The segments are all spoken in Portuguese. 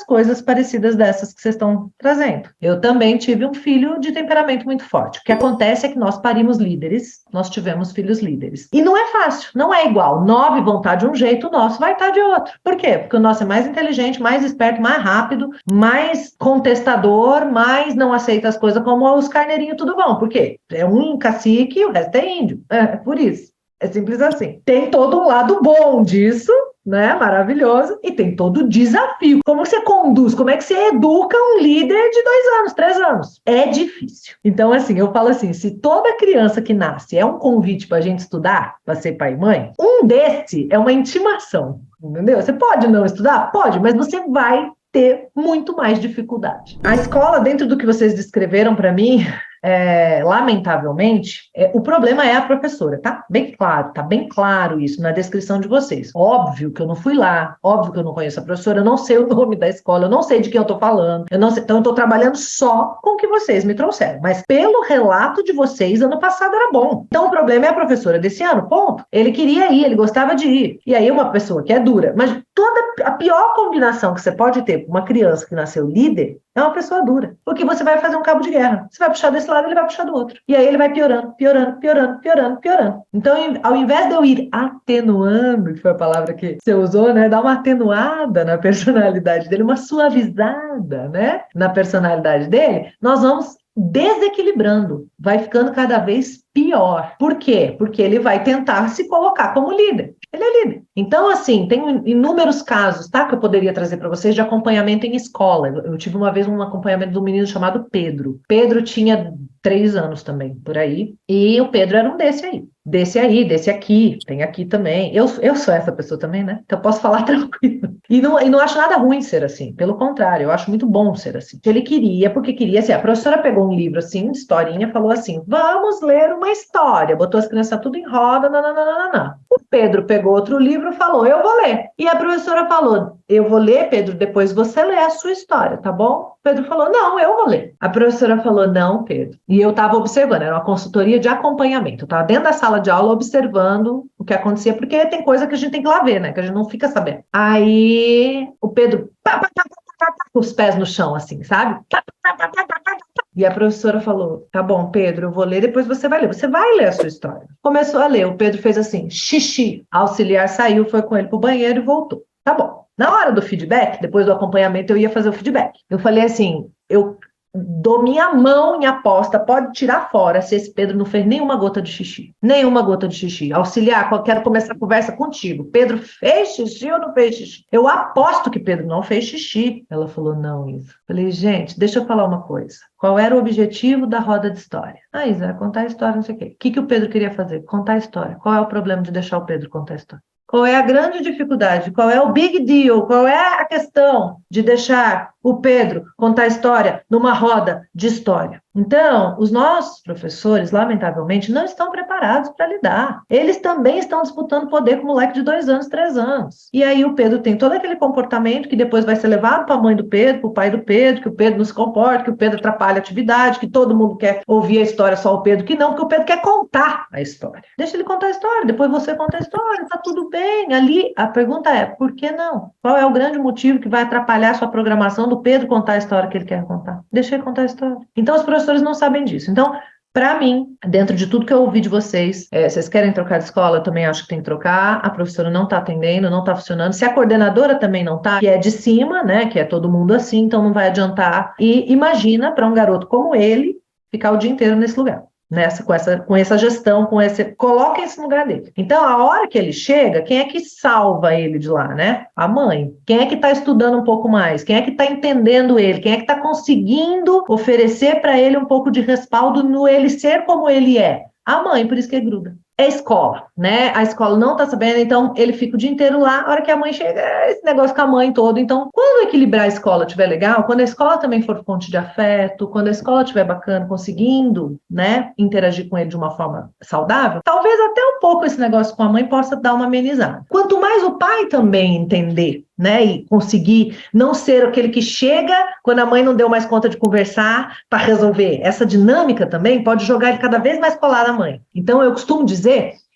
coisas parecidas dessas que vocês estão trazendo. Eu também tive um filho de temperamento muito forte. O que acontece é que nós parimos líderes, nós tivemos filhos líderes. E não é fácil, não é igual. 9 vão estar de um jeito, o nosso vai estar de outro. Por quê? Porque o nosso é mais inteligente, mais esperto, mais rápido, mais contestador, mais não aceita as coisas como os carneirinhos tudo bom. Por quê? É um cacique e o resto é índio. É por isso. É simples assim. Tem todo um lado bom disso, né? Maravilhoso. E tem todo o desafio. Como você conduz? Como é que você educa um líder de 2 anos, 3 anos? É difícil. Então, assim, eu falo assim, se toda criança que nasce é um convite para a gente estudar, para ser pai e mãe, um desse é uma intimação, entendeu? Você pode não estudar? Pode, mas você vai ter muito mais dificuldade. A escola, dentro do que vocês descreveram para mim, lamentavelmente, o problema é a professora, tá bem claro isso na descrição de vocês. Óbvio que eu não fui lá, óbvio que eu não conheço a professora, eu não sei o nome da escola, eu não sei de quem eu tô falando, eu não sei, então eu tô trabalhando só com o que vocês me trouxeram, mas pelo relato de vocês, ano passado era bom. Então o problema é a professora desse ano, ponto. Ele queria ir, ele gostava de ir, e aí uma pessoa que é dura, mas a pior combinação que você pode ter com uma criança que nasceu líder é uma pessoa dura, porque você vai fazer um cabo de guerra, você vai puxar desse lado, ele vai puxar do outro. E aí ele vai piorando. Então, ao invés de eu ir atenuando, que foi a palavra que você usou, né? Dar uma atenuada na personalidade dele, uma suavizada, né? Na personalidade dele, nós vamos desequilibrando, vai ficando cada vez pior. Por quê? Porque ele vai tentar se colocar como líder. Ele é líder. Então, assim, tem inúmeros casos, tá? Que eu poderia trazer para vocês de acompanhamento em escola. Eu tive uma vez um acompanhamento de um menino chamado Pedro. Pedro tinha 3 anos também, por aí. E o Pedro era um desse aí. Desse aqui, tem aqui também. Eu sou essa pessoa também, né? Então eu posso falar tranquilo. E não acho nada ruim ser assim. Pelo contrário, eu acho muito bom ser assim. Ele queria, porque queria, assim, a professora pegou um livro assim, de historinha, falou assim, vamos ler uma história. Botou as crianças tudo em roda, nananana. O Pedro pegou outro livro e falou, eu vou ler. E a professora falou, eu vou ler, Pedro, depois você lê a sua história, tá bom? Pedro falou, não, eu vou ler. A professora falou, não, Pedro. E eu estava observando, era uma consultoria de acompanhamento. Eu estava dentro da sala de aula observando o que acontecia, porque tem coisa que a gente tem que lá ver, né? Que a gente não fica sabendo. Aí o Pedro, com os pés no chão, assim, sabe? E a professora falou, tá bom, Pedro, eu vou ler, depois você vai ler. Você vai ler a sua história. Começou a ler, o Pedro fez assim, xixi. A auxiliar saiu, foi com ele pro banheiro e voltou. Tá bom. Na hora do feedback, depois do acompanhamento, eu ia fazer o feedback. Eu falei assim, eu dou minha mão em aposta, pode tirar fora se esse Pedro não fez nenhuma gota de xixi. Nenhuma gota de xixi. Auxiliar, eu quero começar a conversa contigo. Pedro fez xixi ou não fez xixi? Eu aposto que Pedro não fez xixi. Ela falou, não, Isa. Falei, gente, deixa eu falar uma coisa. Qual era o objetivo da roda de história? Ah, Isa, contar a história, não sei o quê. O que o Pedro queria fazer? Contar a história. Qual é o problema de deixar o Pedro contar a história? Qual é a grande dificuldade? Qual é o big deal? Qual é a questão de deixar o Pedro contar a história numa roda de história? Então, os nossos professores, lamentavelmente, não estão preparados para lidar. Eles também estão disputando poder com o moleque de 2 anos, 3 anos. E aí o Pedro tem todo aquele comportamento que depois vai ser levado para a mãe do Pedro, para o pai do Pedro, que o Pedro não se comporta, que o Pedro atrapalha a atividade, que todo mundo quer ouvir a história, só o Pedro que não, porque o Pedro quer contar a história. Deixa ele contar a história, depois você conta a história, tá tudo bem. Ali, a pergunta é, por que não? Qual é o grande motivo que vai atrapalhar a sua programação do Pedro contar a história que ele quer contar? Deixa ele contar a história. Então, os professores não sabem disso. Então, para mim, dentro de tudo que eu ouvi de vocês, vocês querem trocar de escola, eu também acho que tem que trocar, a professora não está atendendo, não está funcionando, se a coordenadora também não está, que é de cima, né, que é todo mundo assim, então não vai adiantar. E imagina para um garoto como ele ficar o dia inteiro nesse lugar. Com essa gestão, coloca esse lugar dele. Então, a hora que ele chega, quem é que salva ele de lá, né? A mãe. Quem é que está estudando um pouco mais? Quem é que está entendendo ele? Quem é que está conseguindo oferecer para ele um pouco de respaldo no ele ser como ele é? A mãe, por isso que ele gruda. É escola, né? A escola não tá sabendo, então ele fica o dia inteiro lá, a hora que a mãe chega, esse negócio com a mãe todo. Então, quando equilibrar a escola estiver legal, quando a escola também for fonte de afeto, quando a escola estiver bacana, conseguindo, né, interagir com ele de uma forma saudável, talvez até um pouco esse negócio com a mãe possa dar uma amenizada. Quanto mais o pai também entender, né, e conseguir não ser aquele que chega quando a mãe não deu mais conta de conversar para resolver. Essa dinâmica também pode jogar ele cada vez mais colado à mãe. Então, eu costumo dizer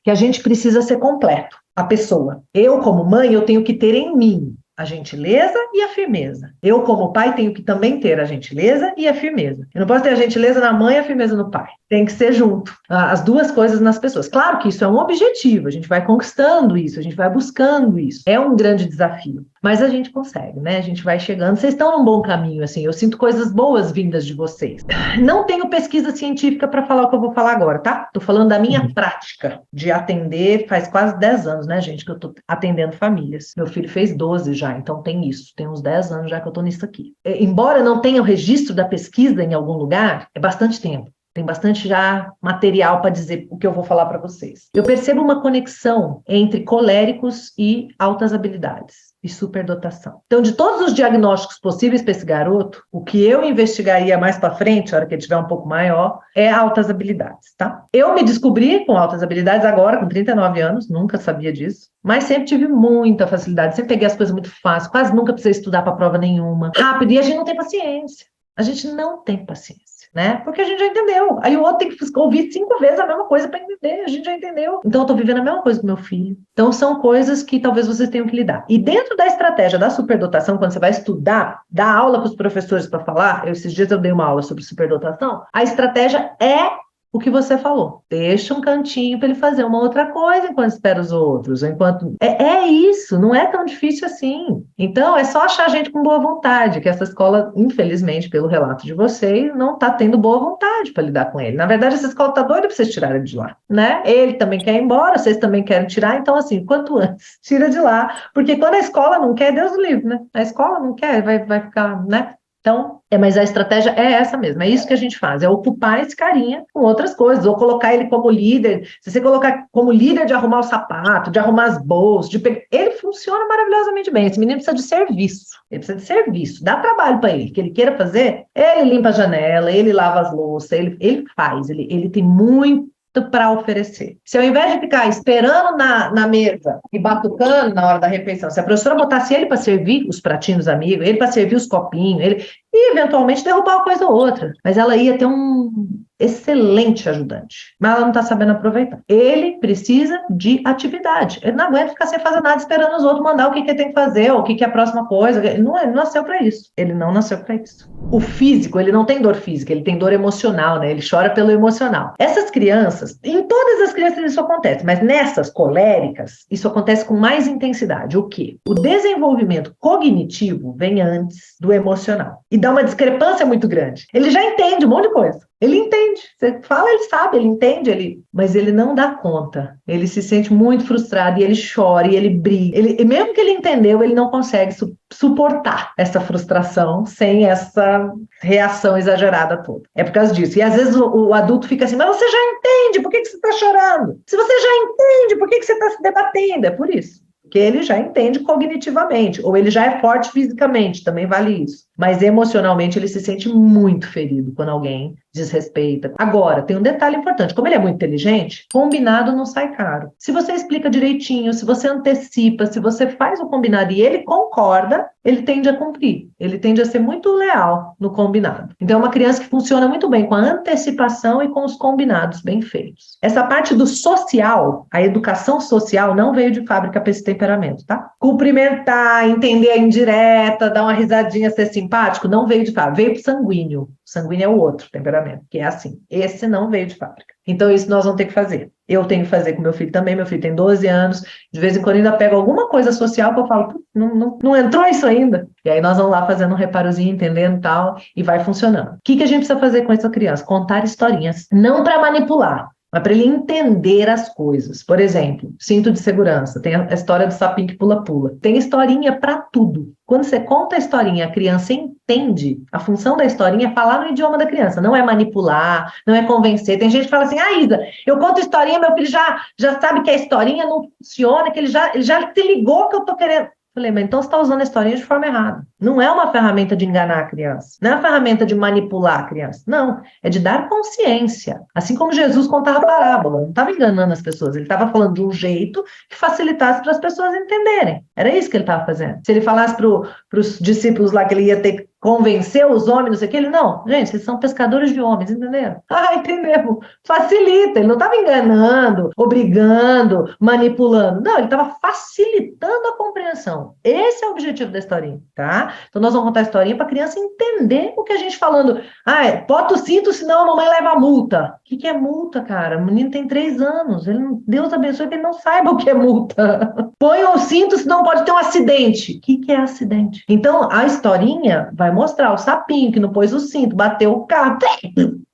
que a gente precisa ser completo, a pessoa. Eu, como mãe, eu tenho que ter em mim a gentileza e a firmeza. Eu, como pai, tenho que também ter a gentileza e a firmeza. Eu não posso ter a gentileza na mãe e a firmeza no pai. Tem que ser junto, as duas coisas nas pessoas. Claro que isso é um objetivo, a gente vai conquistando isso, a gente vai buscando isso. É um grande desafio, mas a gente consegue, né? A gente vai chegando. Vocês estão num bom caminho, assim, eu sinto coisas boas vindas de vocês. Não tenho pesquisa científica para falar o que eu vou falar agora, tá? Tô falando da minha prática de atender, faz quase 10 anos, né, gente, que eu tô atendendo famílias. Meu filho fez 12 já, então tem isso, tem uns 10 anos já que eu tô nisso aqui. Embora não tenha o registro da pesquisa em algum lugar, é bastante tempo. Tem bastante já material para dizer o que eu vou falar para vocês. Eu percebo uma conexão entre coléricos e altas habilidades e superdotação. Então, de todos os diagnósticos possíveis para esse garoto, o que eu investigaria mais para frente, a hora que ele tiver um pouco maior, é altas habilidades, tá? Eu me descobri com altas habilidades agora, com 39 anos, nunca sabia disso, mas sempre tive muita facilidade, sempre peguei as coisas muito fácil, quase nunca precisei estudar para prova nenhuma, rápido, e a gente não tem paciência. A gente não tem paciência. Né? Porque a gente já entendeu. Aí o outro tem que ouvir 5 vezes a mesma coisa para entender. A gente já entendeu. Então, eu estou vivendo a mesma coisa com meu filho. Então, são coisas que talvez vocês tenham que lidar. E dentro da estratégia da superdotação, quando você vai estudar, dar aula para os professores para falar, esses dias eu dei uma aula sobre superdotação, a estratégia é o que você falou. Deixa um cantinho para ele fazer uma outra coisa enquanto espera os outros. Enquanto é isso, não é tão difícil assim. Então, é só achar gente com boa vontade, que essa escola, infelizmente, pelo relato de vocês, não está tendo boa vontade para lidar com ele. Na verdade, essa escola está doida para vocês tirarem ele de lá, né? Ele também quer ir embora, vocês também querem tirar, então, assim, quanto antes, tira de lá. Porque quando a escola não quer, Deus o livre, né? A escola não quer, vai ficar, né? Então, mas a estratégia é essa mesmo, é isso que a gente faz, é ocupar esse carinha com outras coisas, ou colocar ele como líder. Se você colocar como líder de arrumar o sapato, de arrumar as bolsas, ele funciona maravilhosamente bem. Esse menino precisa de serviço, ele precisa de serviço, dá trabalho para ele, que ele queira fazer, ele limpa a janela, ele lava as louças, ele faz, ele tem muito para oferecer. Se ao invés de ficar esperando na mesa e batucando na hora da refeição, se a professora botasse ele para servir os pratinhos dos amigos, ele para servir os copinhos, e eventualmente derrubar uma coisa ou outra, mas ela ia ter um excelente ajudante, mas ela não está sabendo aproveitar. Ele precisa de atividade, ele não aguenta ficar sem fazer nada esperando os outros mandar o que ele tem que fazer, ou o que é a próxima coisa. Ele não nasceu para isso, ele não nasceu para isso. O físico, ele não tem dor física, ele tem dor emocional, né? Ele chora pelo emocional. Essas crianças, em todas as crianças isso acontece, mas nessas coléricas, isso acontece com mais intensidade. O quê? O desenvolvimento cognitivo vem antes do emocional. E dá uma discrepância muito grande. Ele já entende um monte de coisa. Ele entende. Você fala, ele sabe, ele entende, mas ele não dá conta. Ele se sente muito frustrado e ele chora e ele briga. E mesmo que ele entendeu, ele não consegue suportar essa frustração sem essa reação exagerada toda. É por causa disso. E às vezes o adulto fica assim, mas você já entende, por que você está chorando? Se você já entende, por que você está se debatendo? É por isso. Porque ele já entende cognitivamente, ou ele já é forte fisicamente, também vale isso. Mas emocionalmente ele se sente muito ferido quando alguém desrespeita. Agora, tem um detalhe importante, como ele é muito inteligente, combinado não sai caro. Se você explica direitinho, se você antecipa, se você faz o combinado e ele concorda, ele tende a cumprir, ele tende a ser muito leal no combinado. Então é uma criança que funciona muito bem com a antecipação e com os combinados bem feitos. Essa parte do social, a educação social não veio de fábrica para esse temperamento, tá? Cumprimentar, entender a indireta, dar uma risadinha, ser simpático, não veio de fábrica, veio pro sanguíneo. O sanguíneo é o outro temperamento, que é assim. Esse não veio de fábrica. Então, isso nós vamos ter que fazer. Eu tenho que fazer com meu filho também. Meu filho tem 12 anos. De vez em quando ainda pego alguma coisa social que eu falo, não entrou isso ainda. E aí nós vamos lá fazendo um reparozinho, entendendo e tal, e vai funcionando. O que a gente precisa fazer com essa criança? Contar historinhas. Não para manipular, mas para ele entender as coisas. Por exemplo, cinto de segurança. Tem a história do sapinho que pula-pula. Tem historinha para tudo. Quando você conta a historinha, a criança entende. A função da historinha é falar no idioma da criança. Não é manipular, não é convencer. Tem gente que fala assim, Isa, eu conto historinha, meu filho já sabe que a historinha não funciona, que ele já se ligou que eu tô querendo. Falei, mas então você está usando a historinha de forma errada. Não é uma ferramenta de enganar a criança. Não é uma ferramenta de manipular a criança. Não, é de dar consciência. Assim como Jesus contava parábola. Não estava enganando as pessoas. Ele estava falando de um jeito que facilitasse para as pessoas entenderem. Era isso que ele estava fazendo. Se ele falasse para os discípulos lá que ele ia ter que convencer os homens, não sei o que. Ele, não, gente, vocês são pescadores de homens, entenderam? Ah, entendemos. Facilita. Ele não estava enganando, obrigando, manipulando. Não, ele estava facilitando a compreensão. Esse é o objetivo da historinha, tá? Então, nós vamos contar a historinha para a criança entender o que a gente falando. Ah, bota o cinto, senão a mamãe leva a multa. O que é multa, cara? O menino tem 3 anos. Deus abençoe que ele não saiba o que é multa. Põe o cinto, senão pode ter um acidente. O que é acidente? Então, a historinha vai mostrar o sapinho que não pôs o cinto, bateu o carro,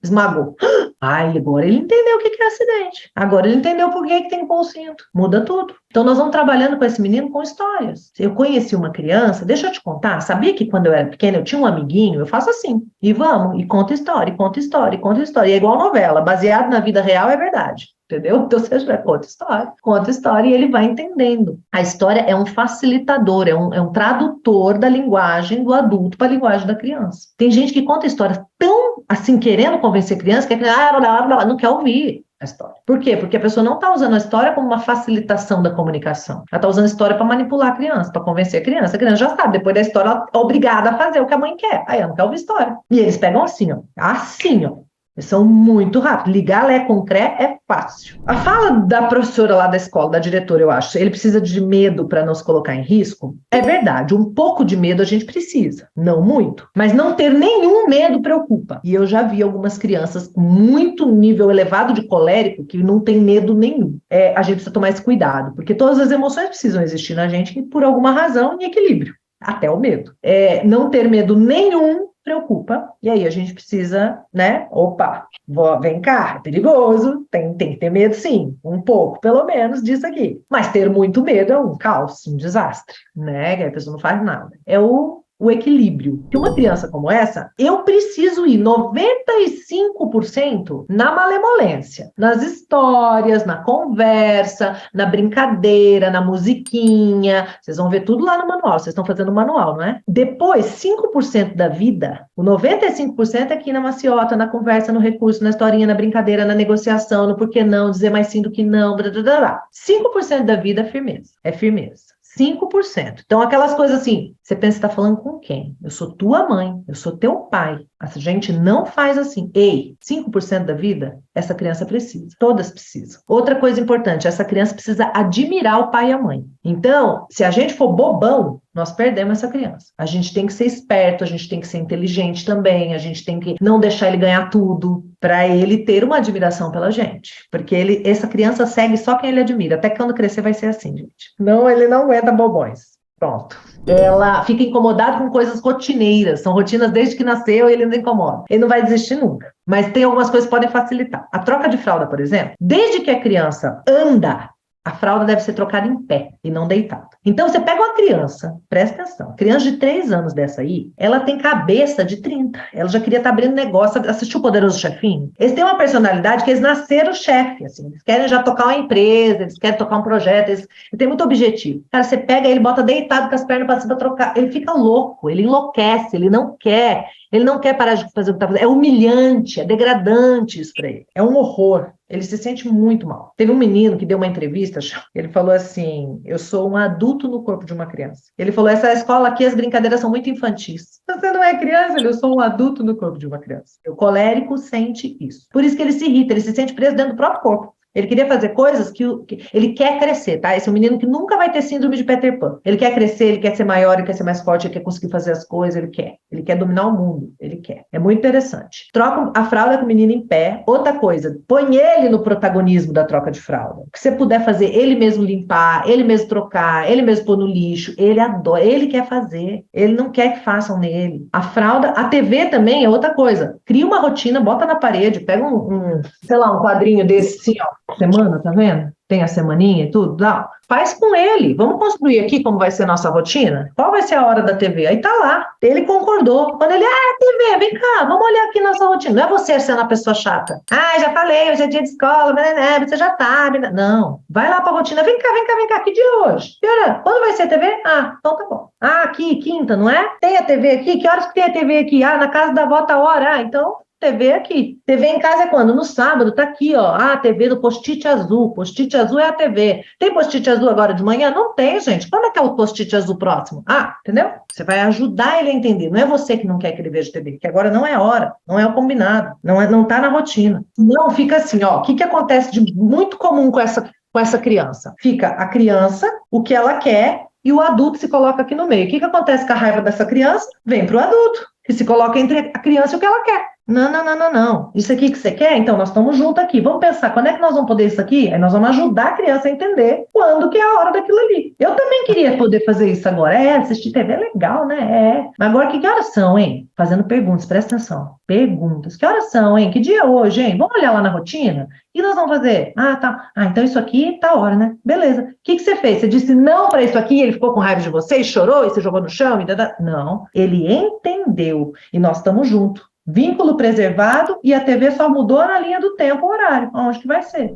esmagou. Ai, agora ele entendeu o que é acidente. Agora ele entendeu por que tem que pôr o cinto. Muda tudo. Então, nós vamos trabalhando com esse menino com histórias. Eu conheci uma criança, deixa eu te contar, sabia que quando eu era pequena eu tinha um amiguinho, eu faço assim, e vamos, e conta história, e conta história, e conta história. E é igual novela, baseado na vida real é verdade. Entendeu? Então você já conta história e ele vai entendendo. A história é um facilitador, é um tradutor da linguagem do adulto para a linguagem da criança. Tem gente que conta histórias tão assim, querendo convencer a criança, que a criança não quer ouvir a história. Por quê? Porque a pessoa não está usando a história como uma facilitação da comunicação. Ela está usando a história para manipular a criança, para convencer a criança. A criança já sabe, depois da história, ela é obrigada a fazer o que a mãe quer. Aí ela não quer ouvir história. E eles pegam assim, ó. Assim, ó. Eles são muito rápidos. Ligar Lé com Cré é fácil. A fala da professora lá da escola, da diretora, eu acho, ele precisa de medo para não se colocar em risco. É verdade, um pouco de medo a gente precisa. Não muito. Mas não ter nenhum medo preocupa. E eu já vi algumas crianças com muito nível elevado de colérico que não tem medo nenhum. A gente precisa tomar esse cuidado, porque todas as emoções precisam existir na gente por alguma razão em equilíbrio. Até o medo. Não ter medo nenhum preocupa, e aí a gente precisa, né, vem cá, é perigoso, tem que ter medo sim, um pouco, pelo menos, disso aqui. Mas ter muito medo é um caos, um desastre, né, que a pessoa não faz nada. É o equilíbrio. Que uma criança como essa, eu preciso ir 95% na malemolência, nas histórias, na conversa, na brincadeira, na musiquinha. Vocês vão ver tudo lá no manual, vocês estão fazendo o manual, não é? Depois, 5% da vida, o 95% é aqui na maciota, na conversa, no recurso, na historinha, na brincadeira, na negociação, no porquê não, dizer mais sim do que não, blá, blá, blá, blá. 5% da vida é firmeza. É firmeza. 5%. Então, aquelas coisas assim, você pensa que está falando com quem? Eu sou tua mãe, eu sou teu pai. A gente não faz assim. Ei, 5% da vida, essa criança precisa. Todas precisam. Outra coisa importante, essa criança precisa admirar o pai e a mãe. Então, se a gente for bobão, nós perdemos essa criança. A gente tem que ser esperto, a gente tem que ser inteligente também, a gente tem que não deixar ele ganhar tudo, para ele ter uma admiração pela gente. Porque essa criança segue só quem ele admira. Até que quando crescer vai ser assim, gente. Não, ele não aguenta bobões. Pronto. Ela fica incomodada com coisas rotineiras. São rotinas desde que nasceu e ele não incomoda. Ele não vai desistir nunca. Mas tem algumas coisas que podem facilitar. A troca de fralda, por exemplo, desde que a criança anda, a fralda deve ser trocada em pé e não deitada. Então, você pega uma criança, presta atenção, criança de 3 anos dessa aí, ela tem cabeça de 30. Ela já queria estar abrindo negócio, assistiu o Poderoso Chefinho? Eles têm uma personalidade que eles nasceram chefe, assim, eles querem já tocar uma empresa, eles querem tocar um projeto, eles têm muito objetivo. Cara, você pega ele, bota deitado com as pernas para cima para trocar, ele fica louco, ele enlouquece, ele não quer parar de fazer o que está fazendo. É humilhante, é degradante isso para ele. É um horror. Ele se sente muito mal. Teve um menino que deu uma entrevista, ele falou assim, eu sou um adulto no corpo de uma criança. Ele falou, essa escola aqui, as brincadeiras são muito infantis. Você não é criança? Eu sou um adulto no corpo de uma criança. O colérico sente isso. Por isso que ele se irrita, ele se sente preso dentro do próprio corpo. Ele queria fazer coisas que ele quer crescer, tá? Esse é um menino que nunca vai ter síndrome de Peter Pan. Ele quer crescer, ele quer ser maior, ele quer ser mais forte, ele quer conseguir fazer as coisas, ele quer dominar o mundo, ele quer. É muito interessante. Troca a fralda com o menino em pé. Outra coisa, põe ele no protagonismo da troca de fralda. O que você puder fazer, ele mesmo limpar, ele mesmo trocar, ele mesmo pôr no lixo, ele adora, ele quer fazer, ele não quer que façam nele. A fralda, a TV também é outra coisa. Cria uma rotina, bota na parede, pega um quadrinho desse assim, ó. Semana, tá vendo? Tem a semaninha e tudo, não. Faz com ele. Vamos construir aqui como vai ser a nossa rotina? Qual vai ser a hora da TV? Aí tá lá. Ele concordou. Quando ele, TV, vem cá, vamos olhar aqui nossa rotina. Não é você sendo a pessoa chata. Já falei, hoje é dia de escola, você já sabe. Não. Vai lá pra rotina. Vem cá, que dia é hoje? Quando vai ser a TV? Então tá bom. Aqui, quinta, não é? Tem a TV aqui? Que horas que tem a TV aqui? Na casa da avó tá hora. Então TV aqui. TV em casa é quando? No sábado, tá aqui, ó. Ah, a TV do post-it azul. Post-it azul é a TV. Tem post-it azul agora de manhã? Não tem, gente. Quando é que é o post-it azul próximo? Ah, entendeu? Você vai ajudar ele a entender. Não é você que não quer que ele veja TV, que agora não é hora, não é o combinado, não tá na rotina. Não, fica assim, ó. O que acontece de muito comum com essa criança? Fica a criança, o que ela quer, e o adulto se coloca aqui no meio. O que acontece com a raiva dessa criança? Vem para o adulto, que se coloca entre a criança e o que ela quer. Não. Isso aqui que você quer? Então, nós estamos juntos aqui. Vamos pensar, quando é que nós vamos poder isso aqui? Aí nós vamos ajudar a criança a entender quando que é a hora daquilo ali. Eu também queria poder fazer isso agora. Assistir TV é legal, né? Mas agora, que horas são, hein? Fazendo perguntas, presta atenção. Perguntas. Que horas são, hein? Que dia é hoje, hein? Vamos olhar lá na rotina? O que nós vamos fazer? Ah, tá. Ah, então isso aqui tá a hora, né? Beleza. O que você fez? Você disse não para isso aqui, ele ficou com raiva de você, e chorou, e você jogou no chão? Não. Ele entendeu. E nós estamos juntos. Vínculo preservado e a TV só mudou na linha do tempo, o horário. Onde que vai ser?